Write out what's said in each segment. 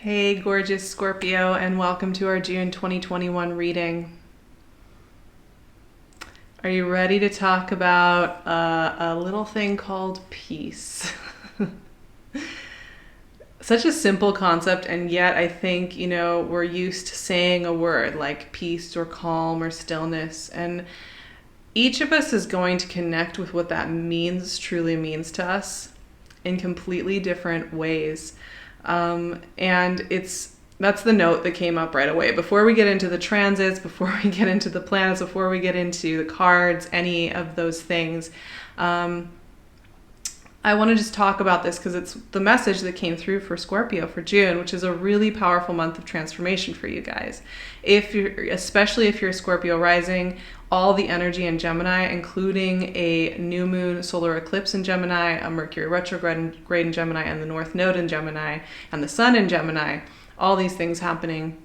Hey, gorgeous Scorpio, and welcome to our June 2021 reading. Are you ready to talk about a little thing called peace? Such a simple concept, and yet I think, we're used to saying a word like peace or calm or stillness, and each of us is going to connect with what that truly means to us in completely different ways. And that's the note that came up right away. Before we get into the transits, before we get into the planets, before we get into the cards, any of those things, I want to just talk about this because it's the message that came through for Scorpio for June, which is a really powerful month of transformation for you guys. Especially if you're a Scorpio rising, all the energy in Gemini, including a new moon solar eclipse in Gemini, a Mercury retrograde in Gemini, and the North Node in Gemini, and the Sun in Gemini, all these things happening.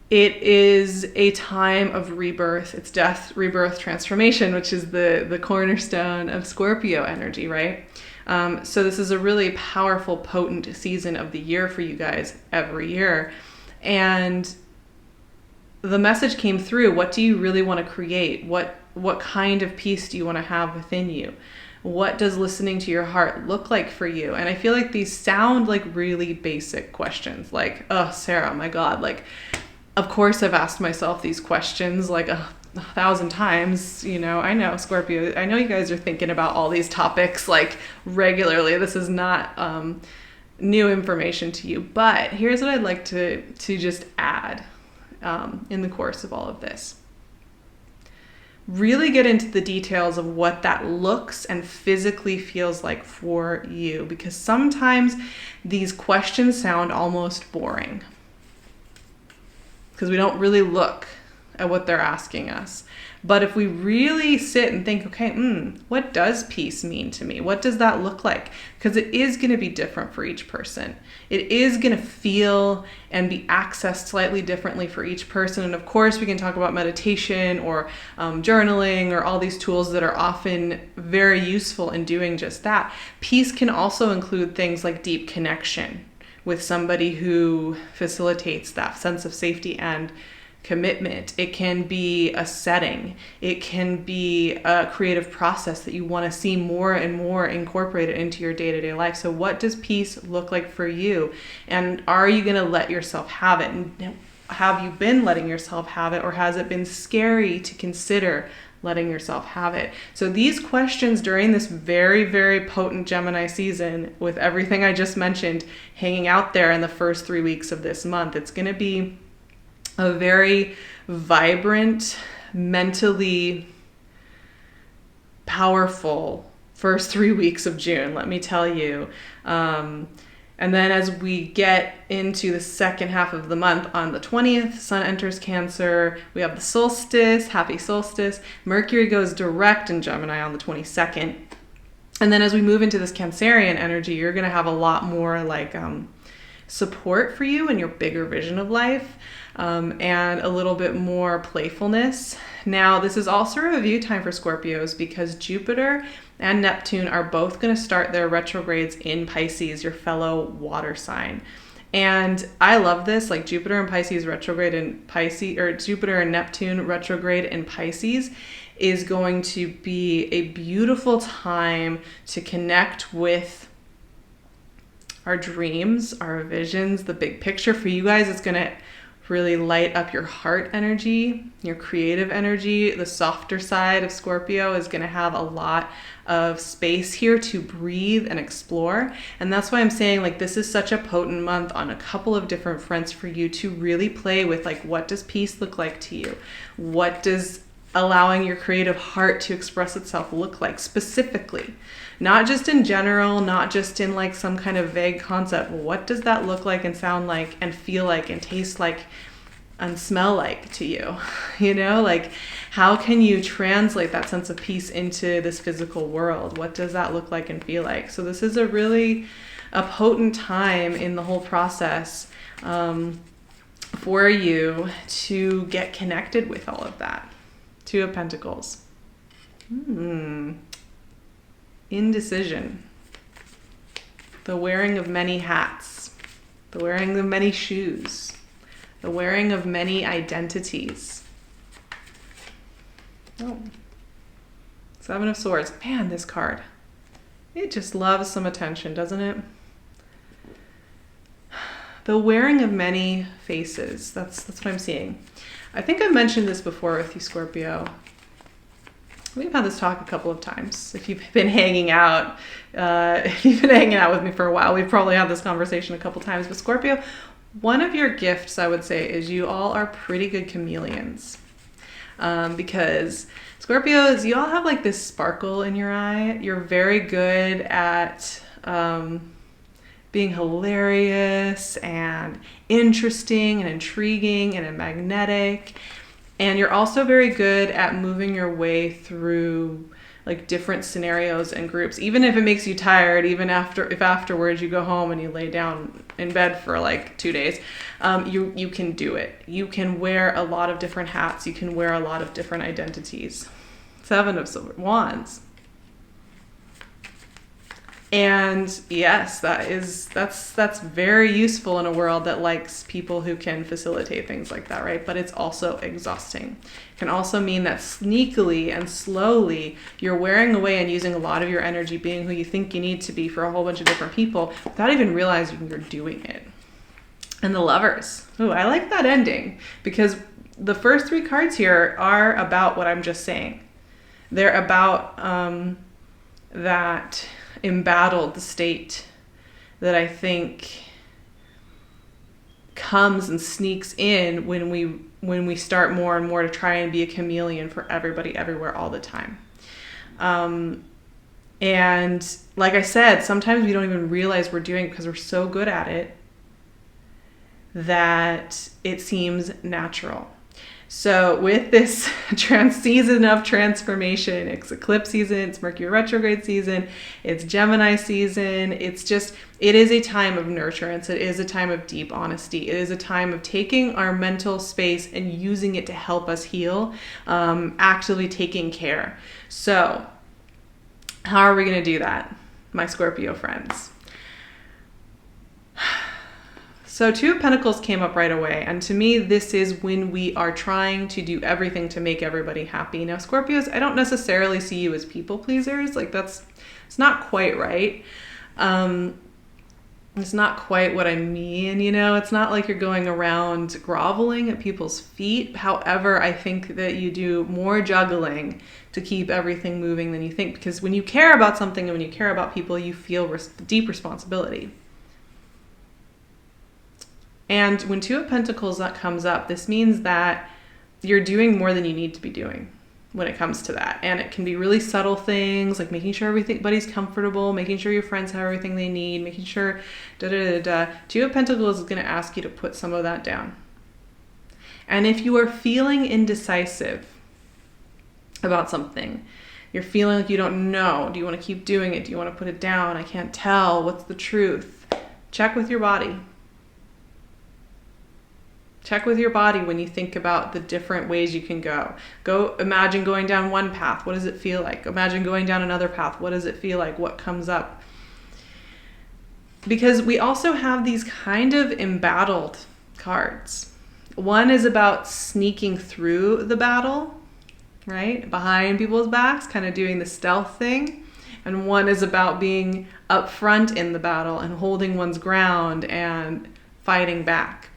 It is a time of rebirth. It's death, rebirth, transformation, which is the cornerstone of Scorpio energy, right? So this is a really powerful, potent season of the year for you guys every year. And the message came through. What do you really want to create? What kind of peace do you want to have within you? What does listening to your heart look like for you? And I feel like these sound like really basic questions. Like, oh, Sarah, my God, like, of course I've asked myself these questions like a thousand times. I know, Scorpio, I know you guys are thinking about all these topics like regularly. This is not new information to you, but here's what I'd like to just add in the course of all of this. Really get into the details of what that looks and physically feels like for you, because sometimes these questions sound almost boring because we don't really look at what they're asking us. But if we really sit and think, okay, what does peace mean to me? What does that look like? Because it is going to be different for each person. It is going to feel and be accessed slightly differently for each person. And of course, we can talk about meditation or journaling or all these tools that are often very useful in doing just that. Peace can also include things like deep connection with somebody who facilitates that sense of safety and commitment. It can be a setting. It can be a creative process that you want to see more and more incorporated into your day-to-day life. So what does peace look like for you? And are you going to let yourself have it? And have you been letting yourself have it, or has it been scary to consider letting yourself have it? So these questions during this very, very potent Gemini season, with everything I just mentioned hanging out there in the first 3 weeks of this month, it's going to be a very vibrant, mentally powerful first 3 weeks of June, let me tell you. And then as we get into the second half of the month, on the 20th, Sun enters Cancer. We have the solstice, happy solstice. Mercury goes direct in Gemini on the 22nd. And then as we move into this Cancerian energy, you're going to have a lot more like support for you and your bigger vision of life, and a little bit more playfulness. Now, this is also a review time for Scorpios because Jupiter and Neptune are both going to start their retrogrades in Pisces, your fellow water sign. And I love this, like Jupiter and Pisces retrograde in Pisces, or Jupiter and Neptune retrograde in Pisces is going to be a beautiful time to connect with our dreams, our visions, the big picture. For you guys, it's going to really light up your heart energy, your creative energy. The softer side of Scorpio is going to have a lot of space here to breathe and explore. And that's why I'm saying like this is such a potent month on a couple of different fronts for you to really play with, like, what does peace look like to you? What does allowing your creative heart to express itself look like specifically? Not just in general, not just in like some kind of vague concept. What does that look like and sound like and feel like and taste like and smell like to you? Like, how can you translate that sense of peace into this physical world? What does that look like and feel like? So this is a potent time in the whole process for you to get connected with all of that. Two of Pentacles. Indecision. The wearing of many hats. The wearing of many shoes. The wearing of many identities. Oh. Seven of Swords. Man, this card. It just loves some attention, doesn't it? The wearing of many faces. That's what I'm seeing. I think I've mentioned this before with you, Scorpio. We've had this talk a couple of times. If you've been hanging out, with me for a while, we've probably had this conversation a couple times. But Scorpio, one of your gifts, I would say, is you all are pretty good chameleons. Because Scorpios, you all have like this sparkle in your eye. You're very good at being hilarious and interesting and intriguing and magnetic. And you're also very good at moving your way through like different scenarios and groups, even if it makes you tired, even if afterwards you go home and you lay down in bed for like 2 days, you can do it. You can wear a lot of different hats. You can wear a lot of different identities. Seven of Wands. And yes, that's very useful in a world that likes people who can facilitate things like that, right? But it's also exhausting. It can also mean that sneakily and slowly you're wearing away and using a lot of your energy being who you think you need to be for a whole bunch of different people without even realizing you're doing it. And the Lovers. Ooh, I like that ending because the first 3 cards here are about what I'm just saying. They're about that embattled state that I think comes and sneaks in when we start more and more to try and be a chameleon for everybody everywhere all the time. And like I said, sometimes we don't even realize we're doing it because we're so good at it that it seems natural. So with this season of transformation, it's eclipse season, it's Mercury retrograde season, it's Gemini season. It is a time of nurturance. It is a time of deep honesty. It is a time of taking our mental space and using it to help us heal, actively taking care. So how are we going to do that, my Scorpio friends? So 2 of Pentacles came up right away. And to me, this is when we are trying to do everything to make everybody happy. Now, Scorpios, I don't necessarily see you as people pleasers. Like it's not quite right. It's not quite what I mean, it's not like you're going around groveling at people's feet. However, I think that you do more juggling to keep everything moving than you think, because when you care about something and when you care about people, you feel deep responsibility. And when 2 of Pentacles that comes up, this means that you're doing more than you need to be doing when it comes to that. And it can be really subtle things like making sure everybody's comfortable, making sure your friends have everything they need, making sure 2 of Pentacles is going to ask you to put some of that down. And if you are feeling indecisive about something, you're feeling like you don't know, do you want to keep doing it? Do you want to put it down? I can't tell. What's the truth? Check with your body. Check with your body when you think about the different ways you can go. Imagine going down one path. What does it feel like? Imagine going down another path. What does it feel like? What comes up? Because we also have these kind of embattled cards. One is about sneaking through the battle, right? Behind people's backs, kind of doing the stealth thing. And one is about being up front in the battle and holding one's ground and fighting back.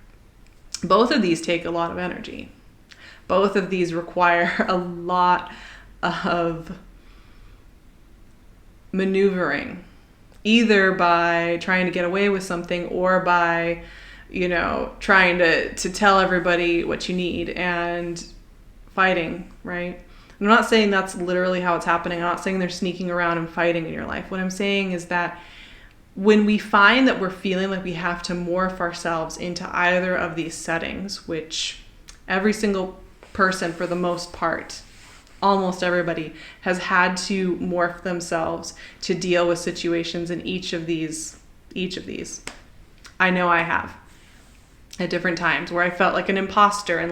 Both of these take a lot of energy. Both of these require a lot of maneuvering, either by trying to get away with something or by, trying to tell everybody what you need and fighting, right? I'm not saying that's literally how it's happening. I'm not saying they're sneaking around and fighting in your life. What I'm saying is that when we find that we're feeling like we have to morph ourselves into either of these settings, which every single person for the most part, almost everybody, has had to morph themselves to deal with situations in each of these. I know I have at different times where I felt like an imposter and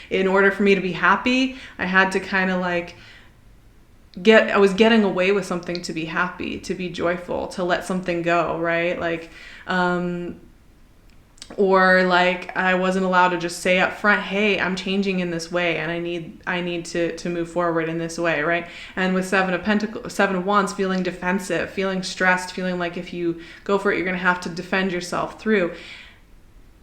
in order for me to be happy, I had to kind of I was getting away with something to be happy, to be joyful, to let something go, right? or like I wasn't allowed to just say up front, hey, I'm changing in this way and I need to move forward in this way, right? And with Seven of Wands, feeling defensive, feeling stressed, feeling like if you go for it, you're going to have to defend yourself through.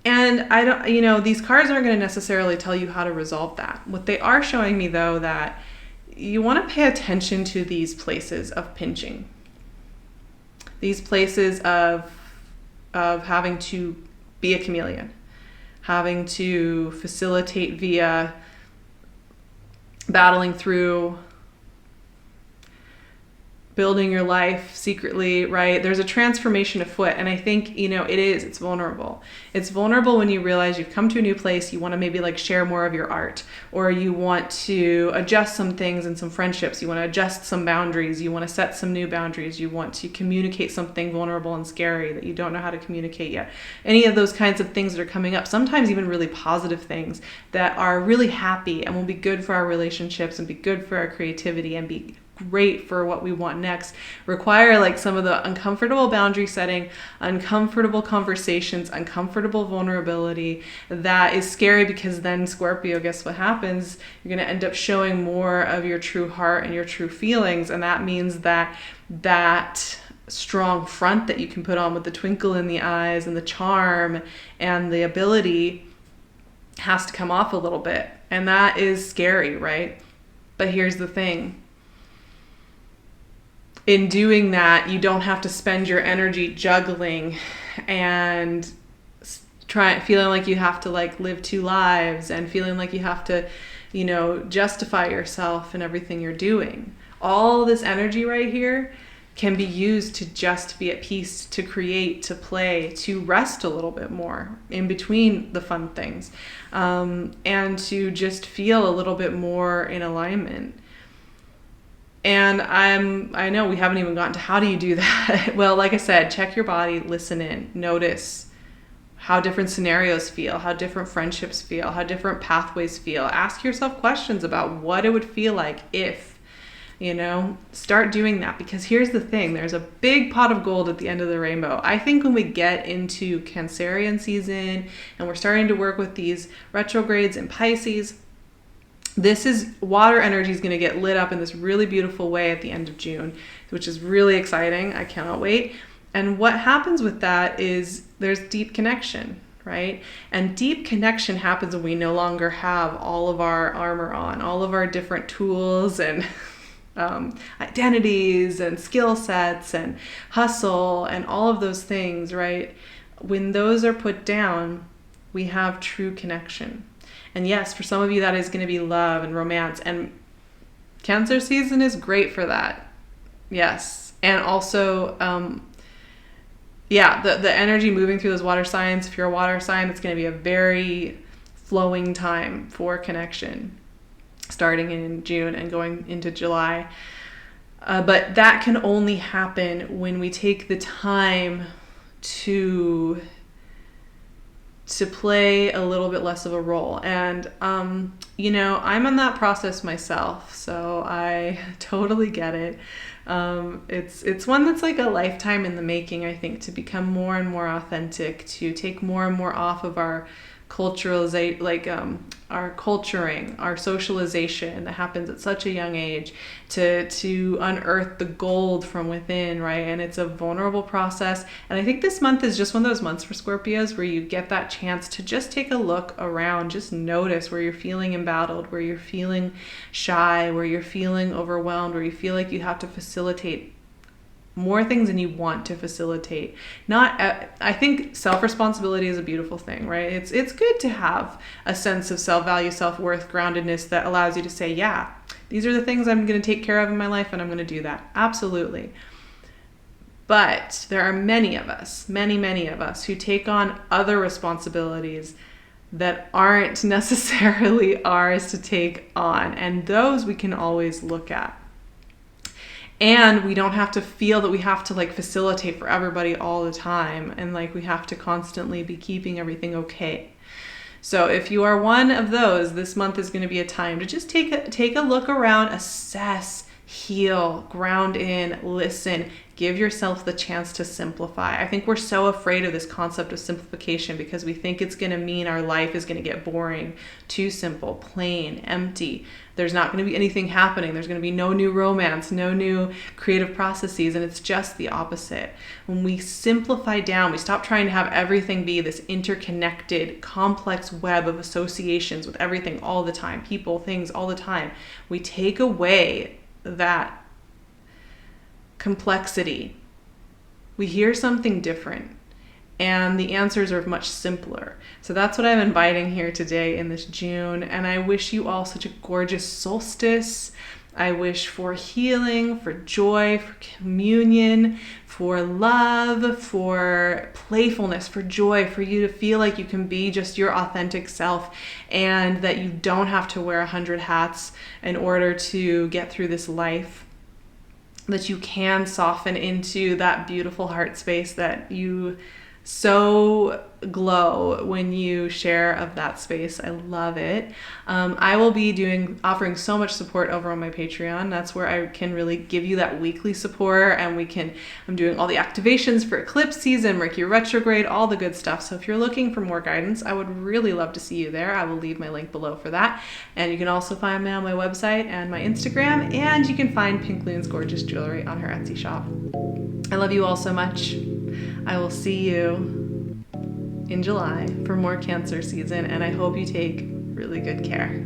And I don't, these cards aren't going to necessarily tell you how to resolve that. What they are showing me, though, that you want to pay attention to these places of pinching, these places of having to be a chameleon, having to facilitate via battling through, building your life secretly, right? There's a transformation afoot. And I think, it's vulnerable. It's vulnerable when you realize you've come to a new place, you want to maybe like share more of your art, or you want to adjust some things in some friendships, you want to adjust some boundaries, you want to set some new boundaries, you want to communicate something vulnerable and scary that you don't know how to communicate yet. Any of those kinds of things that are coming up, sometimes even really positive things that are really happy and will be good for our relationships and be good for our creativity and be great for what we want next, require like some of the uncomfortable boundary setting, uncomfortable conversations, uncomfortable vulnerability. That is scary because then, Scorpio, guess what happens? You're going to end up showing more of your true heart and your true feelings. And that means that strong front that you can put on with the twinkle in the eyes and the charm and the ability has to come off a little bit. And that is scary, right? But here's the thing. In doing that, you don't have to spend your energy juggling and feeling like you have to like live two lives and feeling like you have to, justify yourself and everything you're doing. All this energy right here can be used to just be at peace, to create, to play, to rest a little bit more in between the fun things, and to just feel a little bit more in alignment. And I know we haven't even gotten to how do you do that. Well, like I said, check your body, listen in, notice how different scenarios feel, how different friendships feel, how different pathways feel. Ask yourself questions about what it would feel like if, start doing that. Because here's the thing, there's a big pot of gold at the end of the rainbow. I think when we get into Cancerian season and we're starting to work with these retrogrades in Pisces, water energy is going to get lit up in this really beautiful way at the end of June, which is really exciting. I cannot wait. And what happens with that is there's deep connection, right? And deep connection happens when we no longer have all of our armor on, all of our different tools and identities and skill sets and hustle and all of those things, right? When those are put down, we have true connection. And yes, for some of you, that is going to be love and romance. And Cancer season is great for that. Yes. And also, the energy moving through those water signs. If you're a water sign, it's going to be a very flowing time for connection, starting in June and going into July. But that can only happen when we take the time to play a little bit less of a role. And, I'm in that process myself, so I totally get it. It's one that's like a lifetime in the making, I think, to become more and more authentic, to take more and more off of our our culturing, our socialization that happens at such a young age, to unearth the gold from within, right? And it's a vulnerable process. And I think this month is just one of those months for Scorpios where you get that chance to just take a look around, just notice where you're feeling embattled, where you're feeling shy, where you're feeling overwhelmed, where you feel like you have to facilitate more things than you want to facilitate. I think self-responsibility is a beautiful thing, right? It's good to have a sense of self-value, self-worth, groundedness that allows you to say, yeah, these are the things I'm going to take care of in my life and I'm going to do that. Absolutely. But there are many of us, many of us who take on other responsibilities that aren't necessarily ours to take on. And those we can always look at. And we don't have to feel that we have to facilitate for everybody all the time and we have to constantly be keeping everything okay. So if you are one of those, this month is going to be a time to just take a look around, assess, heal, ground in, listen, Give yourself the chance to simplify. I think we're so afraid of this concept of simplification because we think it's going to mean our life is going to get boring, too simple, plain, empty. There's not going to be anything happening. There's going to be no new romance, no new creative processes, and it's just the opposite. When we simplify down, we stop trying to have everything be this interconnected, complex web of associations with everything all the time, people, things all the time. We take away that complexity. We hear something different, and the answers are much simpler. So that's what I'm inviting here today in this June. And I wish you all such a gorgeous solstice. I wish for healing, for joy, for communion, for love, for playfulness, for joy, for you to feel like you can be just your authentic self and that you don't have to wear 100 hats in order to get through this life. That you can soften into that beautiful heart space that you so glow when you share of that space. I love it. I will be offering so much support over on my Patreon. That's where I can really give you that weekly support, and I'm doing all the activations for eclipse season, Mercury retrograde, all the good stuff. So if you're looking for more guidance, I would really love to see you there. I will leave my link below for that. And you can also find me on my website and my Instagram, and you can find PinkLune's gorgeous jewelry on her Etsy shop. I love you all so much. I will see you in July for more Cancer season, and I hope you take really good care.